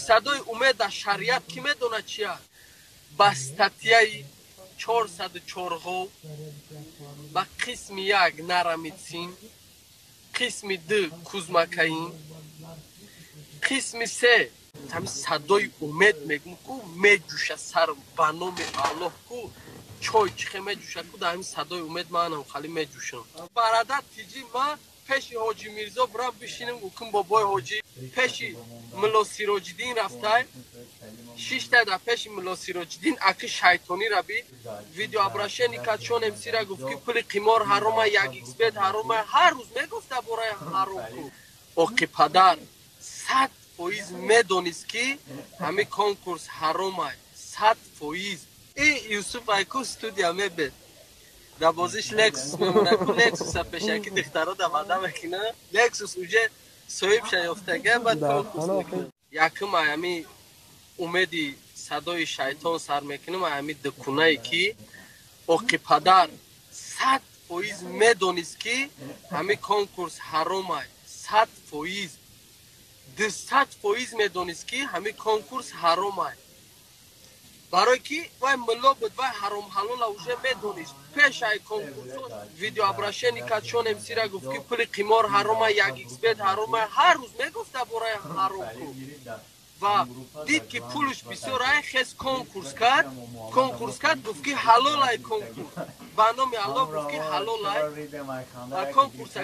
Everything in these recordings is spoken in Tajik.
صدای امید در شریعت کی میدونه چیه؟ با ستاتیای 404 با قسم یک نرمیتسین، قسم دو کوزمکاین، قسم سه همین صدای امید میگم کو میجوشه سر بانام الله کو چای چخه میجوشه کو در همین صدای امید منم خالی میجوشم. برادر تیجی ما پیش حاجی میرزا برام بشینم گفتم بابای حاجی پیش ملا سیراج‌الدین رفته 6 تا در پیش ملا سیراج‌الدین اکی شیطانی را بی ویدیو ابراشنی کرد چون امسی را گفت که پول قمار حرامه یک ایکس بیت حرامه هر روز میگفته برای حرام کو اوکی پدر 100% میدونست که همین کنکورس حرامه 100%. این یوسف ایکو استودیا میبید در بازیش لکسوس میمونه که لکسوس پیشکی دخترها در بده میکنه لکسوس اوجه صاحب شیفتگه بعد کنکورس میکنه یکم همی امیدی صدای شیطان سر میکنم همی دکونه ای که اوکی پدر 100% میدونست که همین کنکورس حرامه 100%. 200% میدونست که همین کنکورس حرامه برای که وای ملا بود وای حرام حلال اوجه میدونست پیش ای کنکورس ویدیو ابراشنی کرد چون امسی را گفت که پول قمار حرامه یک ایکس بیت حرامه هر روز میگفته برای حرام کو و دید که پولش بسیار ای خیز کنکورس کرد گفت که حلال ای کنکورس به نام الله گفت که حلال ای کنکورس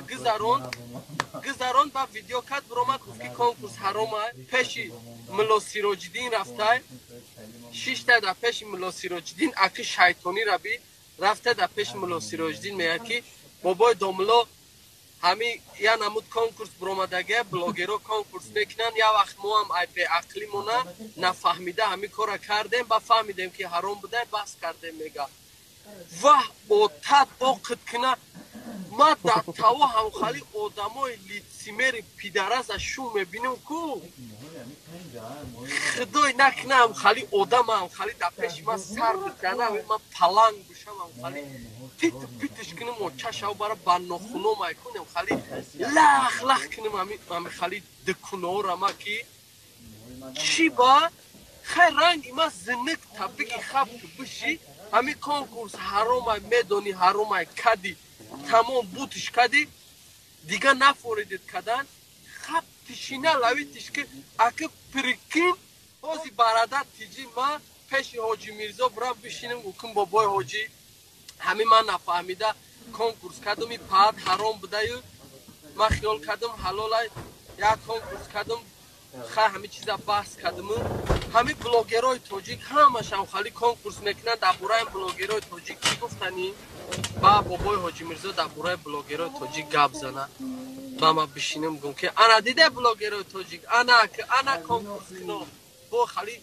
گذران با ویدیو کرد برامد گفت که کنکورس حرامه پیش ملا سیراج‌الدین رفته 6 تا در پیش ملا سیراج‌الدین اکی شیطانی را بی رفته در پیش ملا سیراج‌الدین میگه که بابای داملا همین یا نمود کنکورس برامدگه بلاگرها کنکورس میکنن یا وقت ما هم ای به عقلی مونه نفهمیده همین کار کردیم با فهمیدیم که حرام بوده بس کردیم میگه و اوتت اوقت کنه ما در توا هم خالی آدمای لیتسیمر پیدرز شو میبینیم کو خدای نکنه هم خالی آدم هم خالی در پیش ما سر بکنه من پلنگ بشم هم خالی پیتش کنیم و چشم برای بناخونو میکنیم خالی لخ کنیم همین خالی دکونه ها را ما که چی با خیلی رنگ ما زنک تبیگی خواب که بشی همین کنکورس حرام میدونی حرام کدی تمام بوتش کدی دیگه نفوریدید کدن خواب تشینه لویتش که اگه پرکین بازی برادر تیجی ما پیش حاجی میرزا برام بشینم گفتم بابای حاجی همین من نفهمیده کنکورس کدم این پاد حرام بوده ما خیال کدم حلال یا کنکورس کدم خیلی همین چیزا بحث کدم همین بلاگرای تاجیک همش هم خالی کنکورس میکنن در برای بلاگرای تاجیک چی گفتنی با بابای حاجی میرزا در برای بلاگرای تاجیک گپ زنه با ما بشینم گم که انا دیده بلاگرای تاجیک انا کنکورس کنم با خالی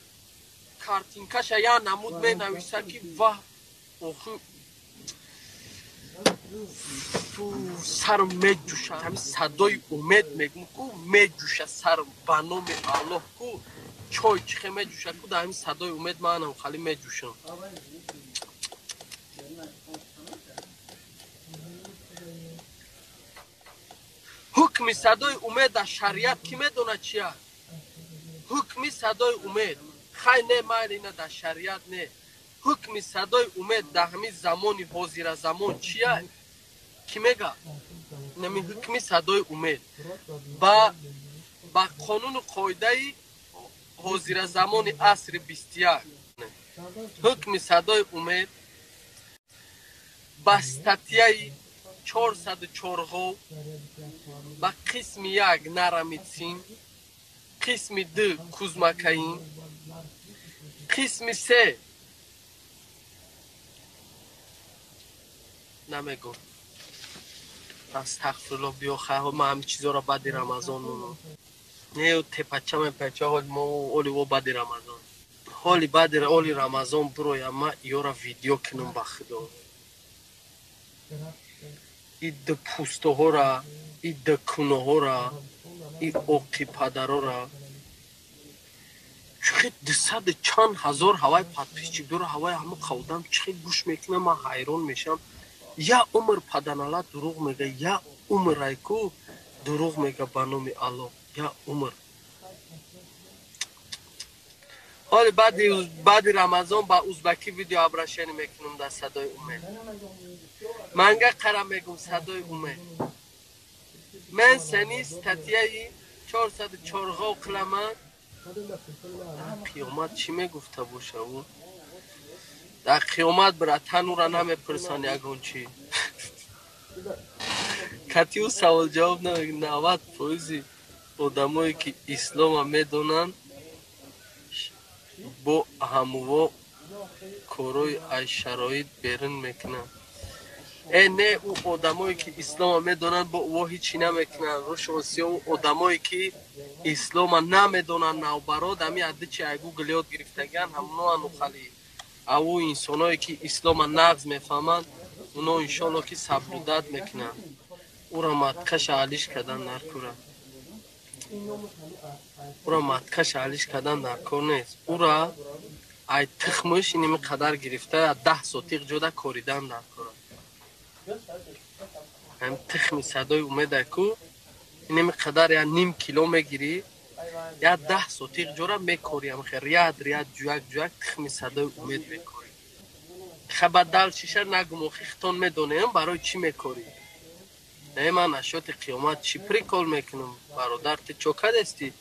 کارتینکش یا نمود می نویسه که واه اوخو سرم میجوشه همین صدای امید میگم کو میجوشه سرم به نام الله کو چای چخه میجوشه کو در همین صدای امید منم خالی میجوشم. حکم صدای امید در شریعت کی میدونه چیه؟ حکم صدای امید خیلی نه معنی نه در شریعت نه حکم صدای امید در همین زمانی حاضر زمان چیه؟ کی میگه؟ نمی حکم صدای امید با قانون قاعده حاضر زمان عصر 21 حکم صدای امید با ستاتیای 404 با قسم یک نرمیتسین قسم دو کوزمکاین قسم سه نمیگم استغفرالله بیا خواه ما همین چیزا را بعد رمضان نه تپچه من پچه حال ما اولی و بعد رمضان حالی بعد اولی رمضان بروی اما یورا ویدیو کنم با خدا این ده پوسته ها را این دکونه ها را این اوقی پدر ها را چخی 200 چند هزار هوای پادپیچی دور هوای همه خودم چخی گوش میکنم من حیران میشم یا عمر پدنالا دروغ میگه یا عمر رایکو دروغ میگه به نام الله یا عمر حالی بعد رمضان با ازبکی ویدیو ابرشنی میکنم در صدای امید. منگه قرم میگم صدای امید. من سنی ستاتیایی 404 قلمه قیامت چی میگفته باشه او؟ در قیامت برای تنورا نمیپرسان یکون چی؟ کتی او سوال جواب نمیگه. 90% آدمایی که اسلام میدونن با هموا کارای از شرایط بیرون میکنن. نه او آدمایی که اسلام میدونن با او هیچی نمیکنن. روشانسی او آدمایی که اسلام نمیدونن نوبراد همی عده چی اگو گلیات گرفتگن همونو خالی او انسانایی که اسلام نقض میفهمن اونا انشالله که صبر و داد میکنن. او را مدکش علیش کردن در کاره. او را مدکش علیش کردن در کار نیست. او را ای تخمش اینمی قدر گرفته 10 ساتیق جدا کاریدن در کاره. هم تخمی صدای اومده کو اینمی قدر یا نیم کیلو میگیری یا 10 ساتیق جورا میکاری. هم خیر ریاد جوک تخمی صدای امید میکاری. خبر دل شیشه نگم و خیختان میدونیم برای چی میکاری. نه من اشیات قیامت چی پریکول میکنم برادر تی چوکد استی.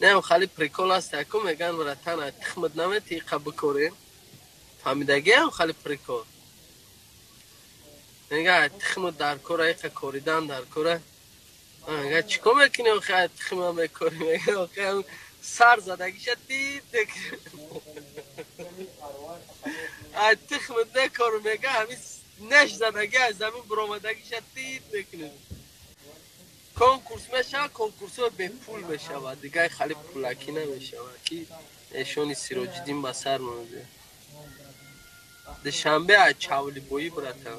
نه خالی پریکول است اکو میگن برای تن تخمت نمیتی قبل کاریم فهمیدگی هم خالی پریکول میگه تخمت در کاره ایقا کاریدن در کاره میگه چیکو میکنی آخه تخمه میکاری میگه آخه سر زدگیش دید تخمت نکارو میگه همی نش زدگی از زمین برامدگیش دید میکنی. کنکورس میشه کنکورس ها به پول میشه و دیگه خالی پولکی نمیشه که ایشانی سیراجدین به سر نمیده. دوشنبه از چاولی بایی براتم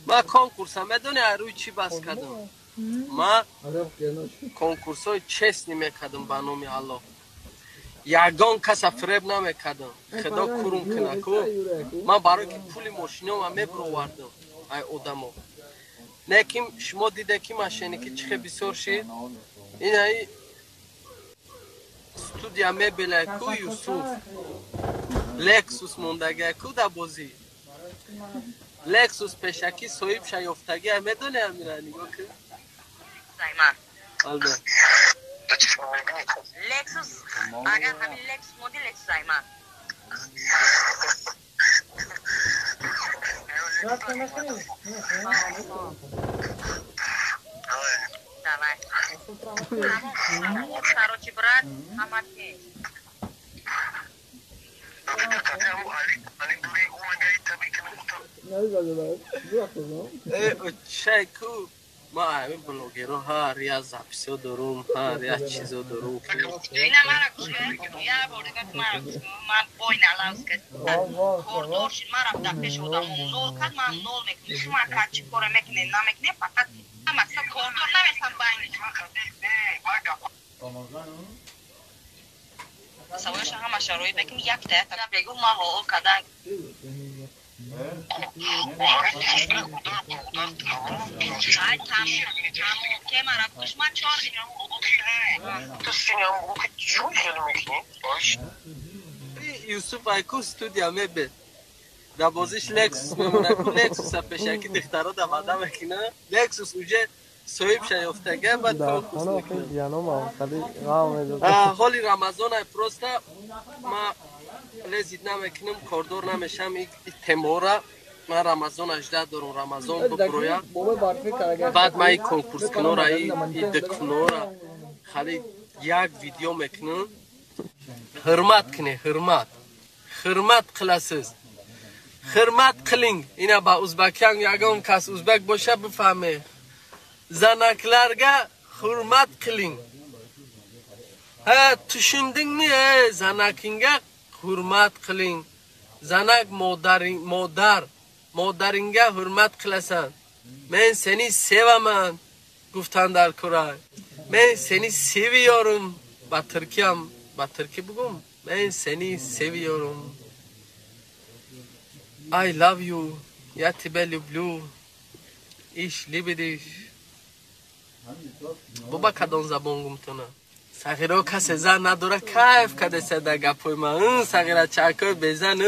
ما کنکورس هم میدونی روی چی بس کردم. ما کنکورس های چست نمیکردم به نام الله. یگان کس فریب نمیکردم خدا کورم کنه کو من برای که پول ماشینه هم میبروردم ای آدمو. لیکن شما دیده که ماشینی که چخه بسیار شید این ای استودیا میبله کو یوسف لکسوس موندگه کو در بازی لکسوس پیشکی صاحب شیافتگی هم میدونه هم میره نگاه که زایمان البته لکسوس اگر همین لکس مدل لکس زایمان همون سراچی برد همه که چه کو ما همین بلوگرها هر یا زپسیو دارم هر یا چیزو دارم اینا مرا کشه یا بودگت مرا کشه من بوی نلاوز کد کوردور شد مرا در پیش بودم نول کد من نول میکنی شما کد چی کاره میکنی نمیکنی فقط مقصد کوردور نمیستم باینی سوایش همه شروعی بکنی یک تایت بگو ما ها کدن ای تموم که مرا کش من 4 دیگم تو سینما بگو که جوی خیلی میکنی باش یوسف ایکو استودیا میبه در بازیش لکسوس میمونه که لکسوس پیشکی دخترها در وعده میکنه لکسوس اوجه صاحب شیافتگه بعد کنکورس میکنه. حالی رمضان های پروسته ما لذید نمیکنم کاردور نمیشم این تمورا من رمضان 18 دارم رمضان ببرویم بعد من این کنکورس کنورا این دکنورا خالی یک ویدیو میکنم حرمت کنه حرمت قلسز حرمت قلینگ اینا با ازبکیان یگم کس ازبک باشه بفهمه زنکلرگه حرمت قلینگ تشندین میه زنکینگه حرمت قلینگ زنک مادرینگه حرمت قلسن من سنی سیومن گفتن در کرای من سنی سیویارم با ترکی بگم من سنی سیویارم I love you یتی بلی بلو ایش لیبیدیش بابا کدان زبان گمتونه Сағиро касе зан надора кайф кадеса да гапои ман сағира чакой безан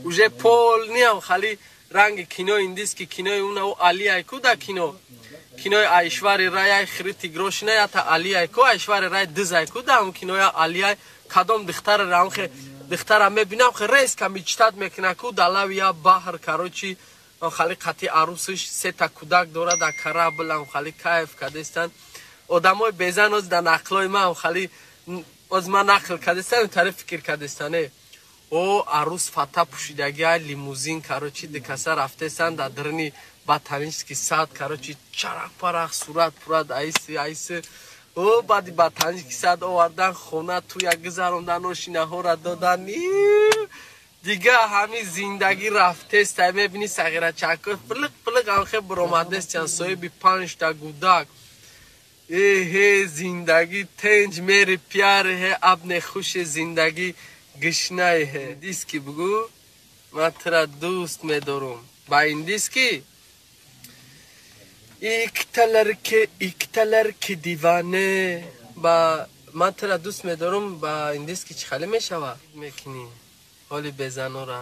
уже полниам хали ранги кино индиски кинои уна али айку да кинои айшвари рай хрити грошина ята али айку айшвари рай диз айку да ам киноя али ай кадом дихтар рамхе дихтара мебинам хе рейс ка мечтад мекинаку далавия баҳр карочи хали қати арусиш сета кудак дора да карабл ам хали кайф кадестан одамои безан оз да нақлои ман хали оз ман нақл кадестан тари фикр кадестане о арус фата пушидагия лимузин карочи дикаса рафтесан да дирни батанинский сад короче чарах парах сурат пурат айси о бади батанинский сад овардан хона ту як гузарондан ошинаҳора додан дига ҳамин зиндагӣ рафтест мебини сағирачако пилик анхе биромадестян соҳиби 5 та гудак ҳе зиндагӣ тенҷ мери пиаре ҳе абне хуше зиндагӣ гишнае ҳе диски бугӯ ман тира дӯст медорум ба ин диски икталар ки диване ба ман тира дӯст медорум ба ин диски чӣ хали мешава мекунӣ ҳоли безанора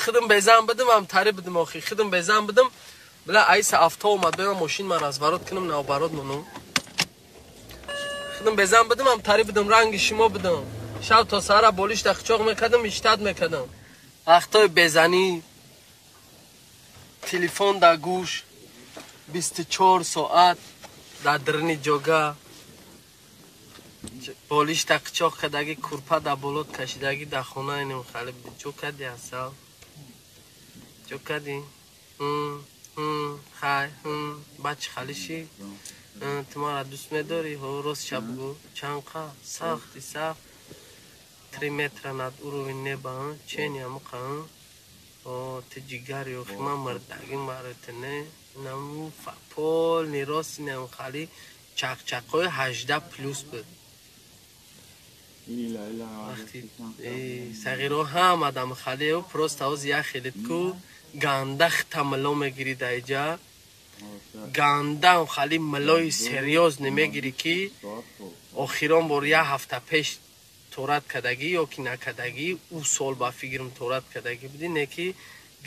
хидм безан бидим ам тари бидим охи хидм безан бидим била айса авто омад бема мошин ман разворот кунам наоборот мону хидм безан бидим ам тари бидим ранги шумо бидим шаб то сара болиш да хичоқ мекардам иштад мекардам вақтои безанӣ телефон да гӯш 24 соат да дирни ҷога болиш да қичоқ кардагӣ курпа да болот кашидагӣ да хонаи немхали биди чӯ кардӣ асал чӯ кардӣ хай ба чӣ халишӣ ту мара дӯст медорӣ рост шаб гӯ чанқа сахти сахт 3 метра над уровень неба чен ямуқа ти ҷигари охима мардагӣ маратине наму пол нерости немхали чақчақҳои 18 плюс буд вақти сағиро ҳамадам халео просто оз яхелитку ганда хитамало мегири даиҷа гандам хали малои серьёз немегири ки охирон бор я ҳафта пеш торат кардагӣ ё ки накардагӣ ӯ сол ба фигрм торат кардагӣ буди не ки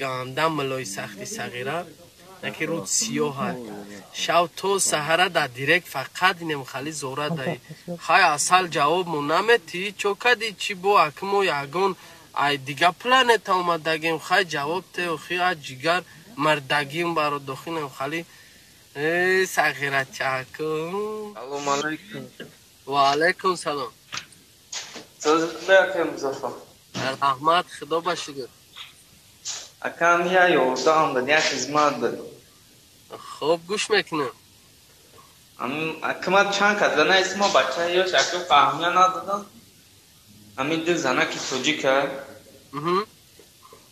ганда малои сахти сағира неки руд сиёҳа шав то саҳара да директ фақат немхали зора даи хай асал ҷавоб мо наметӣ чо кади чи бо акмо ягон ай дига планета омадагим хай ҷавоб те охи а ҷигар мардагим баро дохинам хали сағирачаку Салом алейкум. ва алейкум салом Сазбекем Музаффар. раҳмат худо ба шукр Акам я ёрдам дад як хизмат дад. хуб гӯш мекунам Акмат чанд кад зана исма бача ё шакл фаҳмия нададам. Ами дил зана ки тоҷика.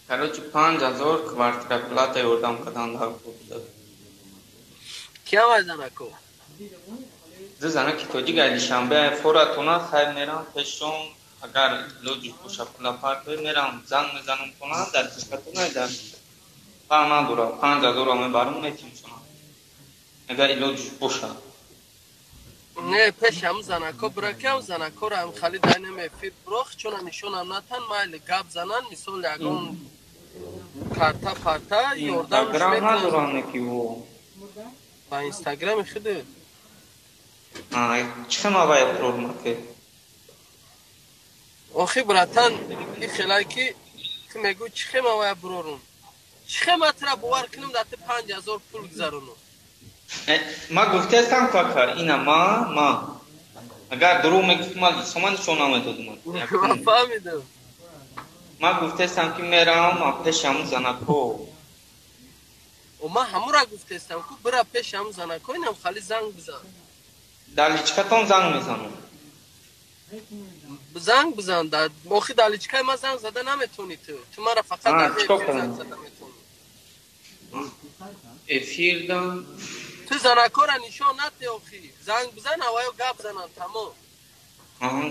Короче 5000 квартира плата ёрдам кадан дар худад. киям ай занако Дил зана ки тоҷика дишанбе форатона хай мерам пешон агар лоҷи хуша пула парто мерам зан мезанам кона дар дискатона дар пана дура 5000 мебарам метинсона агар лоҷи хуша не пешам занако бракам занакора ам хали дайнаме фир брох чуна нишонам натан майли гап занан мисол ягон карта парта ёрдам грам надоране ки во ба инстаграми худу чима вай прормаке охи братан и хелай ки ту мегӯ чихема вая бурорум чихема тра бовар кунам дати 5000 пул гузаронум ма гуфтестам кака ина ма агар дурӯғ мегуфти ма сома нишон намедодум фаҳмидам ма гуфтестам ки мерам пешам занако ма ҳамура гуфтестам ку бира пешам занако инам хали занг бизан даличкатон занг мезанам занг бизан охи даличкаи ма занг зада наметонӣ ту мара фақат занг зада метонӣ эфир дам ту занакора нишон наде охи занг бизан аваё гап занан тамом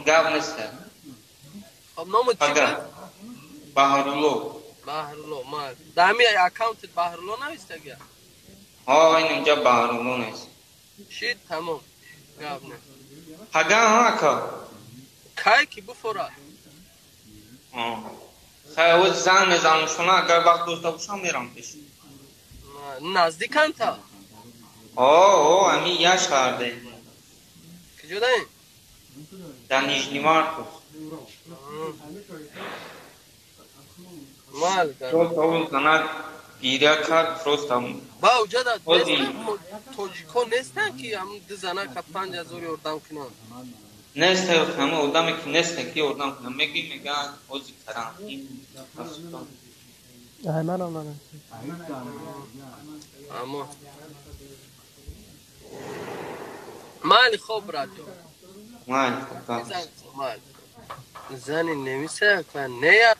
гап неста хоб ному чи баҳрулло баҳрулло ма дами аккаунтит баҳрулло навистага ин инҷа баҳрулло нест шид тамом гап не Hagan haka. Kay ki bufora. خیلی او زن میزنم شما اگر وقت دوستا باشم میرم پیش. نزدیکن تا. اوه امی یاش کرده. کجا داری؟ در نیژنی مارکوس. مال روز اول کند گیریا کرد روستم. با اوجا داد توجیکو نیستن که هم دزنه که 5000 اردم کنن. نسته همه اردم که نسته که اردم کنم میگن اوزی کرم این همه رو منه اما مالی خوب راجو مال مال زنی نمیشه که نه